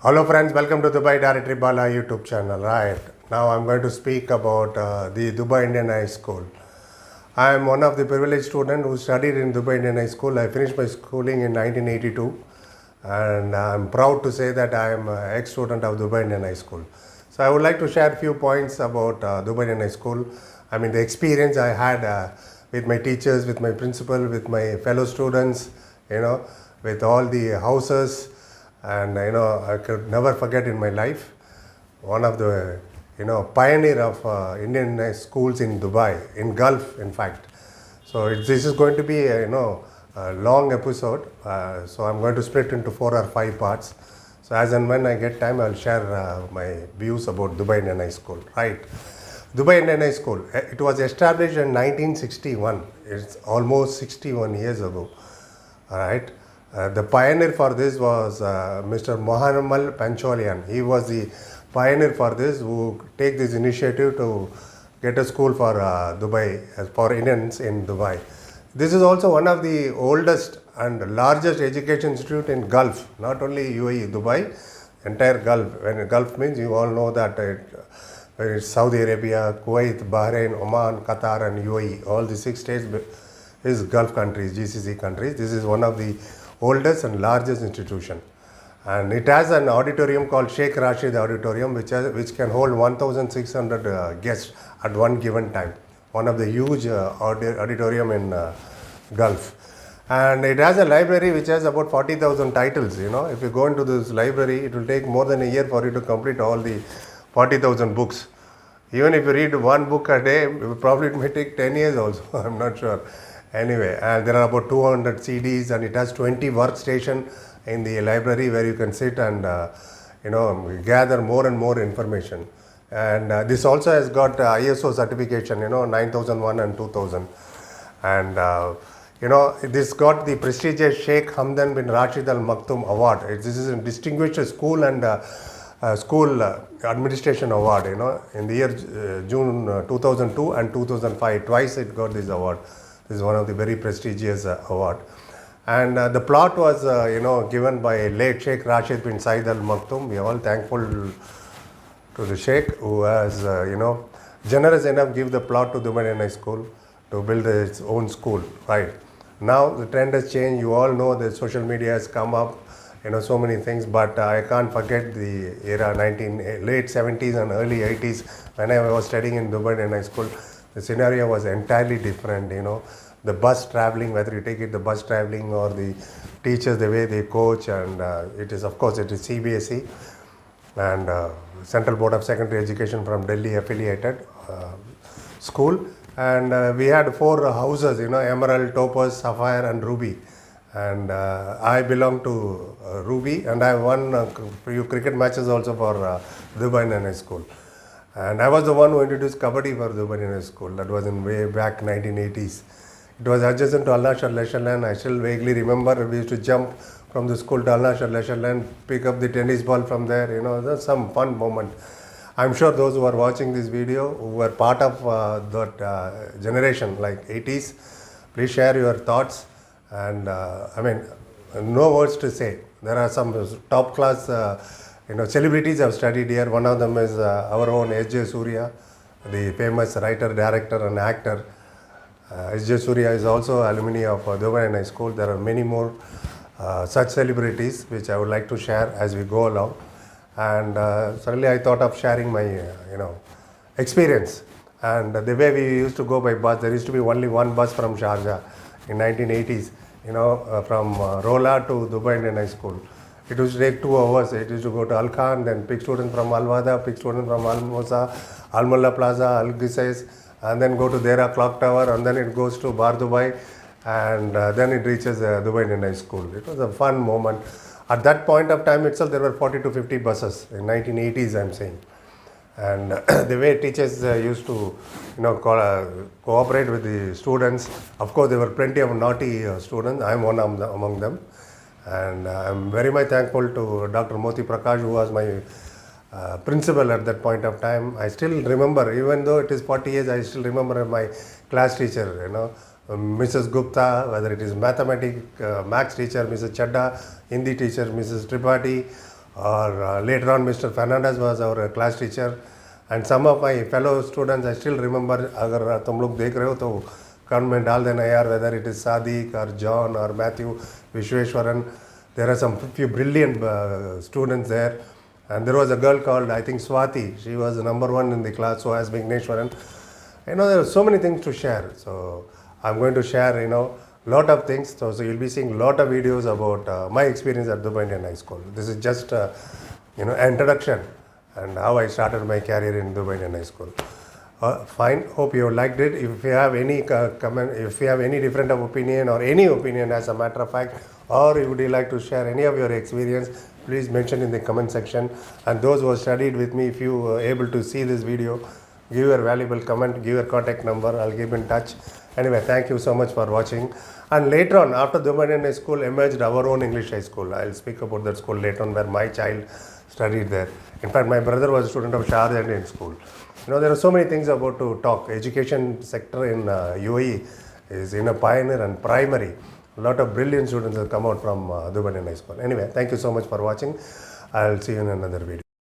Hello friends, welcome to Dubai Directory Bala YouTube channel. Right, now I'm going to speak about the Dubai Indian High School. I am one of the privileged students who studied in Dubai Indian High School. I finished my schooling in 1982 and I'm proud to say that I am an ex-student of Dubai Indian High School. So I would like to share a few points about Dubai Indian High School. I mean the experience I had with my teachers, with my principal, with my fellow students, with all the houses. And I could never forget in my life one of the pioneer of Indian schools in Dubai, in Gulf in fact. So this is going to be a long episode, so I'm going to split into 4 or 5 parts. So as and when I get time, I'll share my views about Dubai Indian High School. Right, Dubai Indian High School, it was established in 1961. It's almost 61 years ago. All right. The pioneer for this was Mr. Mohammed Pancholian. He was the pioneer for this, who take this initiative to get a school for Dubai, for Indians in Dubai. This is also one of the oldest and largest education institute in Gulf, not only UAE, Dubai, entire Gulf. When Gulf means, you all know that it's Saudi Arabia, Kuwait, Bahrain, Oman, Qatar and UAE. All the 6 states is Gulf countries, GCC countries. This is one of the oldest and largest institution, and it has an auditorium called Sheikh Rashid Auditorium, which can hold 1,600 guests at one given time. One of the huge auditorium in Gulf, and it has a library which has about 40,000 titles. If you go into this library, it will take more than a year for you to complete all the 40,000 books. Even if you read one book a day, probably it may take 10 years also. I'm not sure. Anyway, there are about 200 CDs, and it has 20 workstation in the library where you can sit and gather more and more information. And this also has got ISO certification, 9001 and 2000. And this got the prestigious Sheikh Hamdan bin Rashid Al Maktoum Award. This is a distinguished school and school administration award. In the year June 2002 and 2005, twice it got this award. This is one of the very prestigious award. And the plot was given by late Sheikh Rashid bin Said Al Maktoum. We are all thankful to the Sheikh, who has generous enough to give the plot to Dubai Indian High School to build its own school. Right now the trend has changed. You all know that social media has come up, so many things, but I can't forget the era late 70s and early 80s when I was studying in Dubai Indian High School. The scenario was entirely different. The bus traveling, whether you take it the bus traveling or the teachers, the way they coach, and it is CBSE and Central Board of Secondary Education from Delhi affiliated school. And we had 4 houses, Emerald, Topaz, Sapphire and Ruby. And I belong to Ruby, and I won a few cricket matches also for Dubai Indian High School. And I was the one who introduced Kabaddi for Dubai Indian High School. That was in way back 1980s. It was adjacent to Al Nashar Leisure Land. I still vaguely remember we used to jump from the school to Al Nashar Leisure Land, pick up the tennis ball from there. That's some fun moment. I'm sure those who are watching this video, who were part of that generation, like 80s, please share your thoughts. And no words to say. There are some top class celebrities have studied here. One of them is our own Ajay Surya, the famous writer, director and actor. Ajay Surya is also alumni of Dubai Indian High School. There are many more such celebrities which I would like to share as we go along. And suddenly I thought of sharing my experience. And the way we used to go by bus, there used to be only one bus from Sharjah in 1980s, from Rola to Dubai Indian High School. It used to take 2 hours. It used to go to Al Khan, then pick students from Al Wada, pick students from Al Mosa, Al Mullah Plaza, Al Gisais, and then go to Dera Clock Tower, and then it goes to Bar Dubai, and then it reaches Dubai Indian High School. It was a fun moment. At that point of time itself, there were 40 to 50 buses in 1980s, I'm saying. And the way teachers used to cooperate with the students. Of course, there were plenty of naughty students. I'm one among them. And I'm very much thankful to Dr. Moti Prakash, who was my principal at that point of time. I still remember, even though it is 40 years, I still remember my class teacher, Mrs. Gupta, whether it is maths teacher, Mrs. Chadda, Hindi teacher, Mrs. Tripathi, or later on Mr. Fernandez was our class teacher, and some of my fellow students I still remember. अगर तुम लोग देख रहे हो तो comment में डाल देना यार, whether it is Sadiq or John or Matthew, Vishweshwaran. There are some few brilliant students there, and there was a girl called, I think, Swati. She was number one in the class, so as Vigneshwaran. There are so many things to share. So I'm going to share, lot of things. So you'll be seeing lot of videos about my experience at Dubai Indian High School. This is just, introduction and how I started my career in Dubai Indian High School. Fine. Hope you liked it. If you have any comment, if you have any different of opinion or any opinion as a matter of fact, or would you like to share any of your experience, please mention in the comment section. And those who have studied with me, if you are able to see this video, give your valuable comment, give your contact number, I'll keep in touch. Anyway, thank you so much for watching. And later on, after Dubai Indian High School, emerged our own English high school. I'll speak about that school later on, where my child studied there. In fact, my brother was a student of Sharjah Indian School. There are so many things about to talk. Education sector in UAE is in a pioneer and primary. A lot of brilliant students have come out from Dubai Indian High School. Anyway, thank you so much for watching. I'll see you in another video.